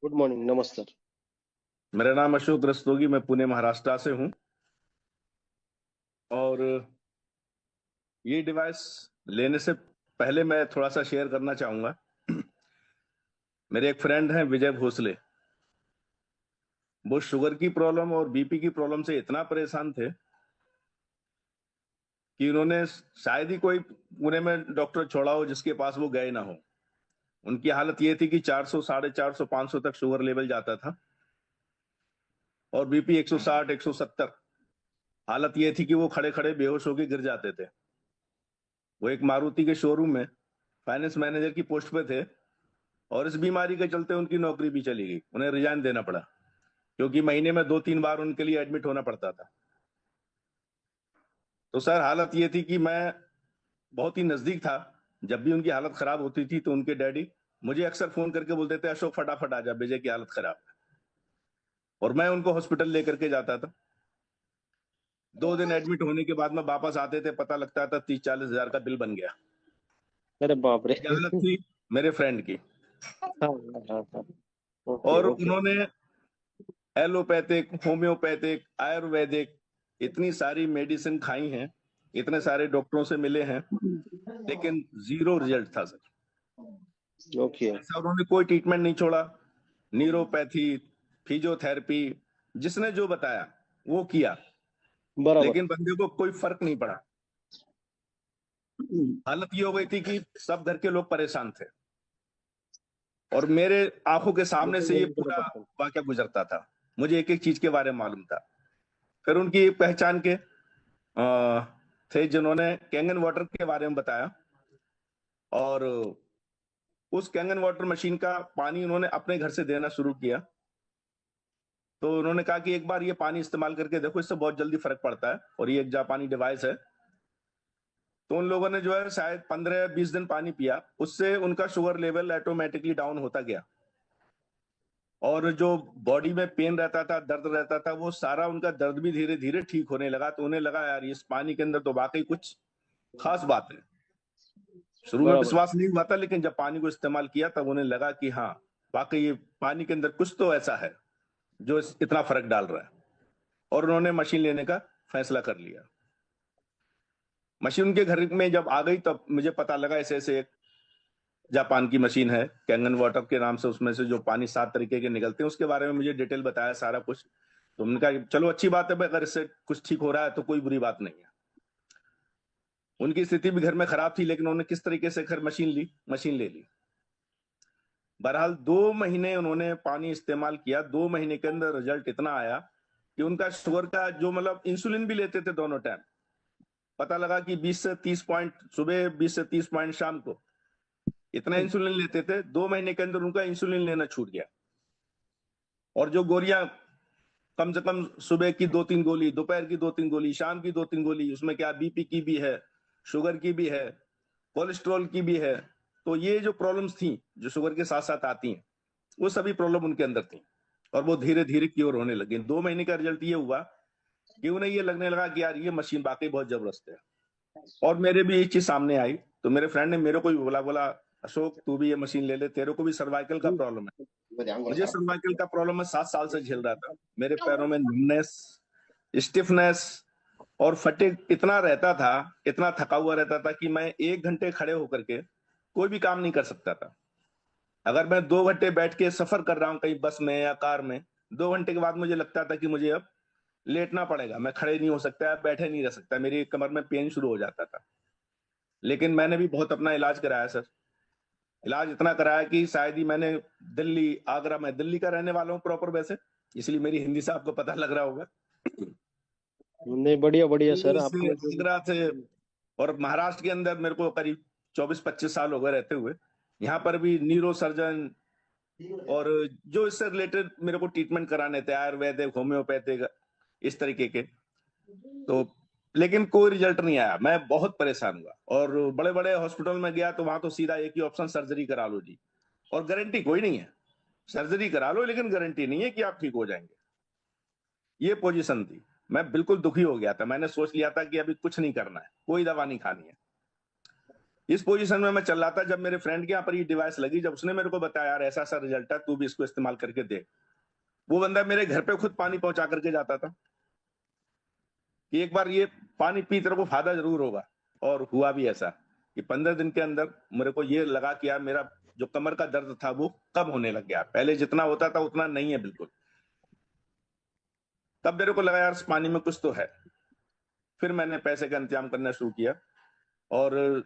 Good morning, नमस्कार। मेरा नाम अशोक रस्तोगी, मैं पुणे महाराष्ट्र से हूँ। और ये डिवाइस लेने से पहले मैं थोड़ा सा शेयर करना चाहूंगा। मेरे एक फ्रेंड हैं विजय भोसले। वो शुगर की प्रॉब्लम और बीपी की प्रॉब्लम से इतना परेशान थे कि उन्होंने शायद ही कोई पुणे में डॉक्टर छोड़ा हो जिसके पास वो गए ना हो। उनकी हालत ये थी कि 400, 450, 500 तक शुगर लेवल जाता था और बीपी 160, 170। हालत ये थी कि वो खड़े खड़े बेहोश होकर गिर जाते थे। वो एक मारुति के शोरूम में फाइनेंस मैनेजर की पोस्ट पे थे और इस बीमारी के चलते उनकी नौकरी भी चली गई। उन्हें रिजाइन देना पड़ा क्योंकि महीने में 2-3 बार उनके लिए एडमिट होना पड़ता था। तो सर, हालत ये थी कि मैं बहुत ही नजदीक था। जब भी उनकी हालत खराब होती थी तो उनके डैडी मुझे अक्सर फोन करके बोलते थे, अशोक फटाफट आ जा, विजय की हालत खराब है। और मैं उनको हॉस्पिटल लेकर के जाता था। 2 दिन एडमिट होने के बाद में वापस आते थे, पता लगता था 30-40 हजार का बिल बन गया। अरे बाप रे। ये हालत थी मेरे फ्रेंड की। हाँ हाँ हाँ हाँ। ओके और ओके। उन्होंने एलोपैथिक, होम्योपैथिक, आयुर्वेदिक इतनी सारी मेडिसिन खाई हैं, इतने सारे डॉक्टरों से मिले हैं, लेकिन जीरो रिजल्ट था सर। ओके। ऐसा उन्होंने कोई ट्रीटमेंट नहीं छोड़ा। न्यूरोपैथी, फिजियोथेरेपी, जिसने जो बताया वो किया, बराबर। लेकिन बंदे को कोई फर्क नहीं पड़ा। हालत ये हो गई थी कि सब घर के लोग परेशान थे और मेरे आंखों के सामने से ये पूरा 100%। वाक्य गुजरता था। मुझे एक एक चीज के बारे में मालूम था। फिर उनकी पहचान के थे जिन्होंने कैंगन वाटर के बारे में बताया। और उस कैंगन वाटर मशीन का पानी उन्होंने अपने घर से देना शुरू किया। तो उन्होंने कहा कि एक बार ये पानी इस्तेमाल करके देखो, इससे बहुत जल्दी फर्क पड़ता है और ये एक जापानी डिवाइस है। तो उन लोगों ने जो है शायद 15-20 दिन पानी पिया, उससे उनका शुगर लेवल ऑटोमेटिकली डाउन होता गया। और जो बॉडी में पेन रहता था, दर्द रहता था, वो सारा उनका दर्द भी धीरे धीरे ठीक होने लगा। तो उन्हें लगा यार इस पानी के अंदर तो वाकई कुछ खास बात है। शुरू में बराबर। विश्वास नहीं हुआ था, लेकिन जब पानी को इस्तेमाल किया तब उन्हें लगा कि हाँ, वाकई ये पानी के अंदर कुछ तो ऐसा है जो इतना फर्क डाल रहा है। और उन्होंने मशीन लेने का फैसला कर लिया। मशीन उनके घर में जब आ गई तब मुझे पता लगा ऐसे ऐसे एक जापान की मशीन है कैंगन वाटर के नाम से, उसमें से जो पानी 7 तरीके के निकलते हैं उसके बारे में मुझे डिटेल बताया सारा कुछ। तो उन्होंने कहा चलो अच्छी बात है भाई, अगर इससे कुछ ठीक हो रहा है तो कोई बुरी बात नहीं है। उनकी स्थिति भी घर में खराब थी, लेकिन उन्होंने किस तरीके से घर मशीन ले ली। बहरहाल 2 महीने उन्होंने पानी इस्तेमाल किया। 2 महीने के अंदर रिजल्ट इतना आया कि उनका शुगर का जो, मतलब इंसुलिन भी लेते थे दोनों टाइम, पता लगा कि 20 से 30 पॉइंट सुबह, 20 से 30 पॉइंट शाम को, इतना इंसुलिन लेते थे। 2 महीने के अंदर उनका इंसुलिन लेना छूट गया। और जो गोलियां, कम से कम सुबह की 2-3 गोली, दोपहर की 2-3 गोली, शाम की 2-3 गोली, उसमें क्या बीपी की भी है, शुगर की भी है, कोलेस्ट्रॉल की भी है। तो ये जो प्रॉब्लम्स थी जो शुगर के साथ साथ आती हैं, वो सभी प्रॉब्लम उनके अंदर थी और वो धीरे धीरे क्योर होने लगी। 2 महीने का रिजल्ट ये हुआ कि उन्हें ये लगने लगा कि यार ये मशीन वाकई बहुत जबरदस्त है। और मेरे भी ये चीज सामने आई तो मेरे फ्रेंड ने मेरे को भी बोला बोला अशोक तू भी ये मशीन ले ले, तेरे को भी सर्वाइकल का प्रॉब्लम है। मुझे सर्वाइकल का प्रॉब्लम मैं 7 साल से झेल रहा था। मेरे पैरों में नुमनेस, स्टिफनेस और फटीग इतना रहता था, इतना थका हुआ रहता था कि मैं 1 घंटे खड़े होकर के कोई भी काम नहीं कर सकता था। अगर मैं 2 घंटे बैठ के सफर कर रहा हूँ कहीं बस में या कार में, 2 घंटे के बाद मुझे लगता था कि मुझे अब लेटना पड़ेगा, मैं खड़े नहीं हो सकता, बैठे नहीं रह सकता, मेरी कमर में पेन शुरू हो जाता था। लेकिन मैंने भी बहुत अपना इलाज कराया सर। इलाज इतना कराया कि शायद ही मैंने दिल्ली, आगरा, मैं दिल्ली का रहने वाला हूँ प्रॉपर वैसे, इसलिए मेरी हिंदी से आपको पता लग रहा होगा। नहीं, बढ़िया बढ़िया सर, दिल्ली से, आपने जो आगरा से और महाराष्ट्र के अंदर मेरे को करीब 24-25 साल हो गए रहते हुए। यहाँ पर भी न्यूरो सर्जन और जो इससे रिलेटेड मेरे को ट्रीटमेंट कराने थे, आयुर्वेदिक, होम्योपैथिक, इस तरीके के। तो लेकिन कोई रिजल्ट नहीं आया। मैं बहुत परेशान हुआ और बड़े बड़े हॉस्पिटल में गया तो वहां तो सीधा एक ही ऑप्शन, सर्जरी करा लो जी, और गारंटी कोई नहीं है। सर्जरी करा लो लेकिन गारंटी नहीं है कि आप ठीक हो जाएंगे। ये पोजीशन थी। मैं बिल्कुल दुखी हो गया था। मैंने सोच लिया था कि अभी कुछ नहीं करना है, कोई दवा नहीं खानी है। इस पोजीशन में मैं चल रहा था जब मेरे फ्रेंड के यहाँ पर ये डिवाइस लगी, जब उसने मेरे को बताया यार ऐसा ऐसा रिजल्ट है, तू भी इसको इस्तेमाल करके देख। वो बंदा मेरे घर पे खुद पानी पहुंचा करके जाता था कि एक बार ये पानी पी, तेरे को फायदा जरूर होगा। और हुआ भी ऐसा कि 15 दिन के अंदर मेरे को ये लगा कि यार मेरा जो कमर का दर्द था वो कम होने लग गया, पहले जितना होता था उतना नहीं है बिल्कुल। तब मेरे को लगा यार इस पानी में कुछ तो है। फिर मैंने पैसे का इंतजाम करना शुरू किया और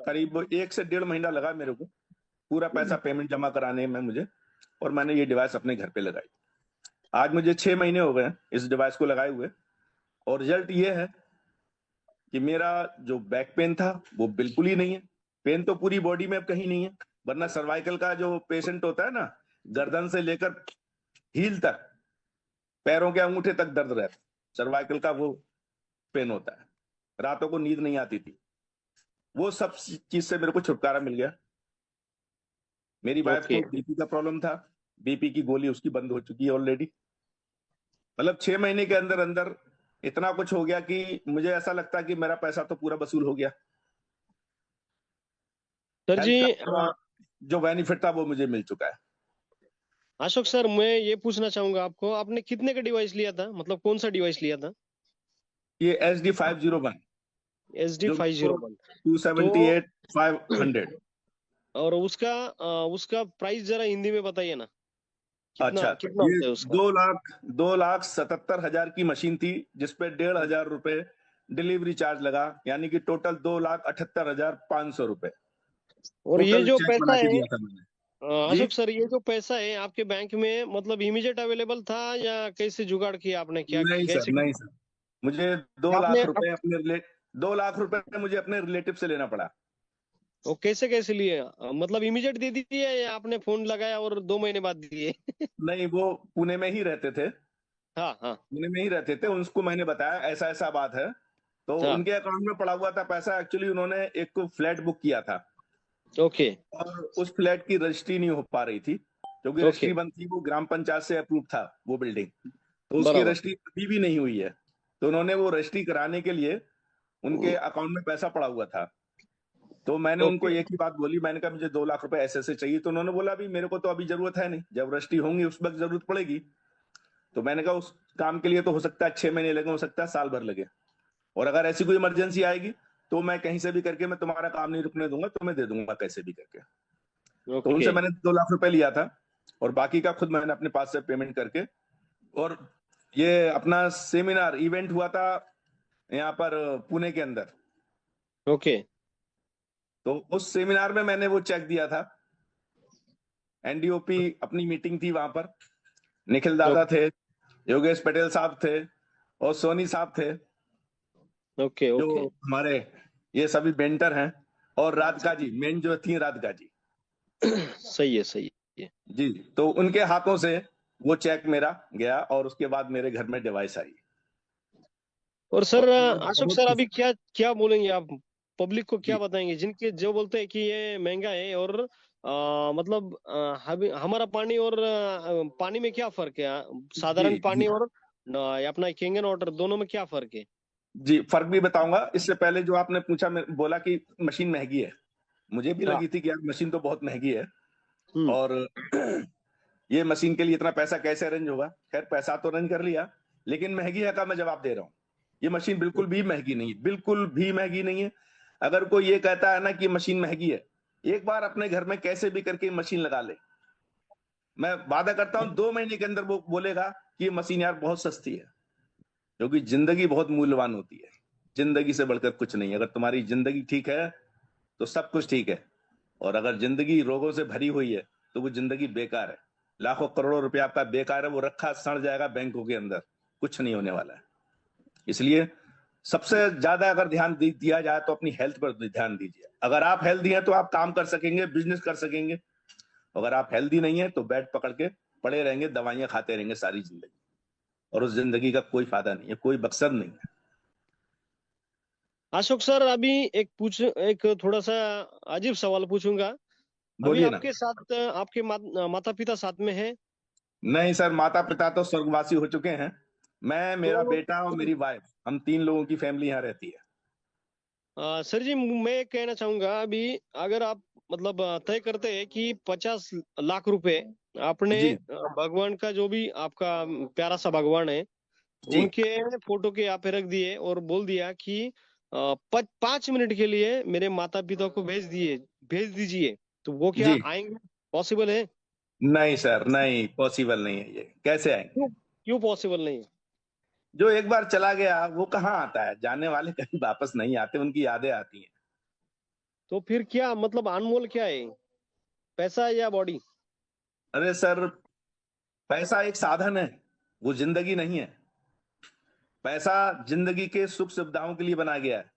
करीब 1 से 1.5 महीना लगा मेरे को पूरा पैसा पेमेंट जमा कराने में मुझे, और मैंने ये डिवाइस अपने घर पे लगाई। आज मुझे 6 महीने हो गए इस डिवाइस को लगाए हुए, और रिजल्ट ये है कि मेरा जो बैक पेन था वो बिल्कुल ही नहीं है। पेन तो पूरी बॉडी में अब कहीं नहीं है, वरना सर्वाइकल का जो पेशेंट होता है ना, गर्दन से लेकर हील तक, पैरों के अंगूठे तक दर्द रहता, सर्वाइकल का वो पेन होता है, रातों को नींद नहीं आती थी। वो सब चीज से मेरे को छुटकारा मिल गया। मेरी वाइफ ओके। को बीपी का प्रॉब्लम था, बीपी की गोली उसकी बंद हो चुकी है ऑलरेडी। मतलब 6 महीने के अंदर अंदर इतना कुछ हो गया कि मुझे ऐसा लगता कि मेरा पैसा तो पूरा वसूल हो गया। सर जी, हेल्थ का जो बेनिफिट था वो मुझे मिल चुका है। अशोक सर, मैं ये पूछना चाहूंगा आपको, आपने कितने का डिवाइस लिया था, मतलब कौन सा डिवाइस लिया था? ये SD 501 एच डी जो फाइव जीरो वन टू तो 78 500। और उसका प्राइस जरा हिंदी में बताइए ना, कितना अच्छा, कितना ये होता है उसका? 2,77,000 की मशीन थी, जिसपे 1,500 रुपए डिलीवरी चार्ज लगा, यानी कि टोटल 2,78,500 रुपए और ये टोटल जो चेक पैसा बना के है, दिया था मैंने। जी, अशोक सर, ये जो पैसा है आपके बैंक में, मतलब इमीडिएट अवेलेबल था या कैसे जुगाड़ किया आपने, क्या नहीं सर, कैसे नहीं किया? सर, मुझे दो आपने लाख रुपए अपने रिलेट 2 लाख रुपए मुझे अपने रिलेटिव से लेना पड़ा। वो कैसे कैसे लिए, मतलब इमीडिएट दे दिए या आपने फोन लगाया और 2 महीने बाद दिए? नहीं, वो पुणे में ही रहते थे, हाँ हाँ पुणे में ही रहते थे, उनको मैंने बताया ऐसा ऐसा बात है, तो हाँ। उनके अकाउंट में पड़ा हुआ था पैसा। एक्चुअली उन्होंने एक फ्लैट बुक किया था, ओके और उस फ्लैट की रजिस्ट्री नहीं हो पा रही थी, क्योंकि ओके। रजिस्ट्री बंद थी, वो ग्राम पंचायत से अप्रूव था वो बिल्डिंग, तो उसकी बराबर। रजिस्ट्री अभी भी नहीं हुई है। तो उन्होंने वो रजिस्ट्री कराने के लिए, उनके अकाउंट में पैसा पड़ा हुआ था, तो मैंने उनको ओके एक ही बात बोली, मैंने कहा मुझे 2 लाख रुपए ऐसे ऐसे चाहिए। तो उन्होंने बोला अभी मेरे को तो अभी जरूरत है नहीं, जब रजिस्ट्री होंगी उस वक्त जरूरत पड़ेगी। तो मैंने कहा उस काम के लिए तो हो सकता है 6 महीने लगे, हो सकता है साल भर लगे, और अगर ऐसी कोई इमरजेंसी आएगी तो मैं कहीं से भी करके, मैं तुम्हारा काम नहीं रुकने दूंगा, तुम्हें दे दूंगा कैसे भी करके। तो ओके उनसे मैंने 2 लाख रुपए लिया था, और बाकी का खुद मैंने अपने पास से पेमेंट करके, और ये अपना सेमिनार इवेंट हुआ था यहाँ पर पुणे के अंदर, ओके। तो उस सेमिनार में मैंने वो चेक दिया था। एनडीओपी अपनी मीटिंग थी वहां पर, निखिल दादा थे, योगेश पटेल साहब थे, और सोनी साहब थे, ओके जो ओके। हमारे ये सभी बेंटर हैं, और राधिका जी मेन जो थी, राधिका जी। सही है सही है। जी, तो उनके हाथों से वो चेक मेरा गया, और उसके बाद मेरे घर में डिवाइस आई, और और सर, मैं अशोक बहुत सर, खुश अभी हूँ। क्या क्या बोलेंगे आप, पब्लिक को क्या जी, बताएंगे जिनके जो बोलते हैं कि ये महंगा है, और मतलब हमारा पानी और पानी में क्या फर्क है, जी, साधारण पानी जी, और अपना कैंगन वाटर, दोनों में क्या फर्क है? जी, फर्क भी बताऊंगा। इससे पहले जो आपने पूछा, बोला कि मशीन महंगी है, मुझे भी हाँ। लगी थी कि यार मशीन तो बहुत महंगी है, हम्म। और ये मशीन के लिए इतना पैसा कैसे अरेंज होगा। खैर पैसा तो अरेंज कर लिया, लेकिन महंगी है का मैं जवाब दे रहा हूँ। ये मशीन बिल्कुल भी महंगी नहीं है, बिल्कुल भी महंगी नहीं है। अगर कोई ये कहता है ना कि मशीन महंगी है, एक बार अपने घर में कैसे भी करके मशीन लगा ले, मैं वादा करता हूँ 2 महीने के अंदर वो बोलेगा कि ये मशीन यार बहुत सस्ती है। क्योंकि जिंदगी बहुत मूल्यवान होती है, जिंदगी से बढ़कर कुछ नहीं। अगर तुम्हारी जिंदगी ठीक है तो सब कुछ ठीक है, और अगर जिंदगी रोगों से भरी हुई है तो वो जिंदगी बेकार है। लाखों करोड़ों रुपया आपका बेकार है, वो रखा सड़ जाएगा बैंकों के अंदर, कुछ नहीं होने वाला है। इसलिए सबसे ज्यादा अगर ध्यान दिया जाए तो अपनी हेल्थ पर ध्यान दीजिए। अगर आप हेल्दी हैं तो आप काम कर सकेंगे, बिजनेस कर सकेंगे। अगर आप हेल्दी नहीं है तो बेड पकड़ के पड़े रहेंगे, दवाइयां खाते रहेंगे सारी जिंदगी, और उस जिंदगी का कोई फायदा नहीं है, कोई मकसद नहीं है। अशोक सर, अभी एक थोड़ा सा अजीब सवाल पूछूंगा। अभी बोलिए ना। आपके साथ आपके माता पिता साथ में है? नहीं सर, माता पिता तो स्वर्गवासी हो चुके हैं। मैं, मेरा तो बेटा और मेरी वाइफ, हम 3 लोगों की फैमिली यहाँ रहती है। सर जी, मैं एक कहना चाहूंगा अभी, अगर आप मतलब तय करते हैं कि 50 लाख रुपए आपने जी भगवान का, जो भी आपका प्यारा सा भगवान है, जी उनके फोटो के यहाँ पे रख दिए और बोल दिया कि 5 मिनट के लिए मेरे माता पिता को भेज दीजिए, तो वो क्या जी। आएंगे? पॉसिबल है? नहीं सर, नहीं पॉसिबल नहीं है, ये कैसे आएंगे? क्यों? क्यों पॉसिबल नहीं? जो एक बार चला गया वो कहाँ आता है, जाने वाले कहीं वापस नहीं आते, उनकी यादें आती हैं। तो फिर क्या मतलब, अनमोल क्या है, पैसा या बॉडी? अरे सर, पैसा एक साधन है, वो जिंदगी नहीं है। पैसा जिंदगी के सुख सुविधाओं के लिए बना गया है।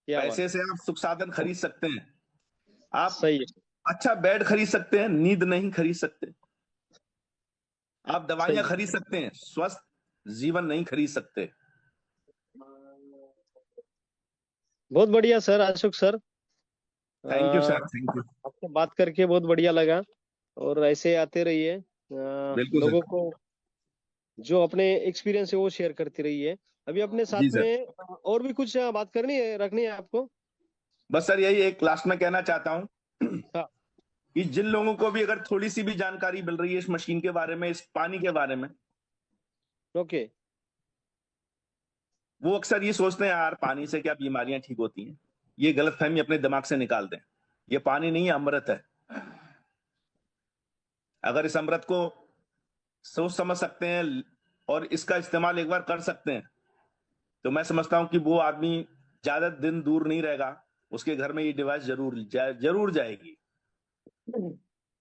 क्या बात पैसे है। से आप सुख साधन खरीद सकते हैं, आप सही है। अच्छा बेड खरीद सकते हैं, नींद नहीं खरीद सकते। आप सही दवाइयां है। खरीद सकते हैं, स्वस्थ जीवन नहीं खरीद सकते। बहुत बढ़िया sir, Ashok sir. Thank you a, sir, thank you. आपसे बात करके बहुत बढ़िया लगा। और ऐसे आते रहिए, बिल्कुल लोगों सर। को जो अपने एक्सपीरियंस है वो शेयर करती रहिए। अभी अपने जी साथ सर। में और भी कुछ बात करनी है, रखनी है आपको? बस सर यही एक लास्ट में कहना चाहता हूं हाँ। कि जिन लोगों को भी अगर थोड़ी सी भी जानकारी मिल रही है इस मशीन के बारे में, इस पानी के बारे में, ओके। वो अक्सर ये सोचते हैं यार पानी से क्या बीमारियां ठीक होती हैं। ये गलतफहमी अपने दिमाग से निकाल दें। ये पानी नहीं है, अमृत है। अगर इस अमृत को सोच समझ सकते हैं और इसका इस्तेमाल एक बार कर सकते हैं, तो मैं समझता हूं कि वो आदमी ज्यादा दिन दूर नहीं रहेगा, उसके घर में ये डिवाइस जरूर जाएगी।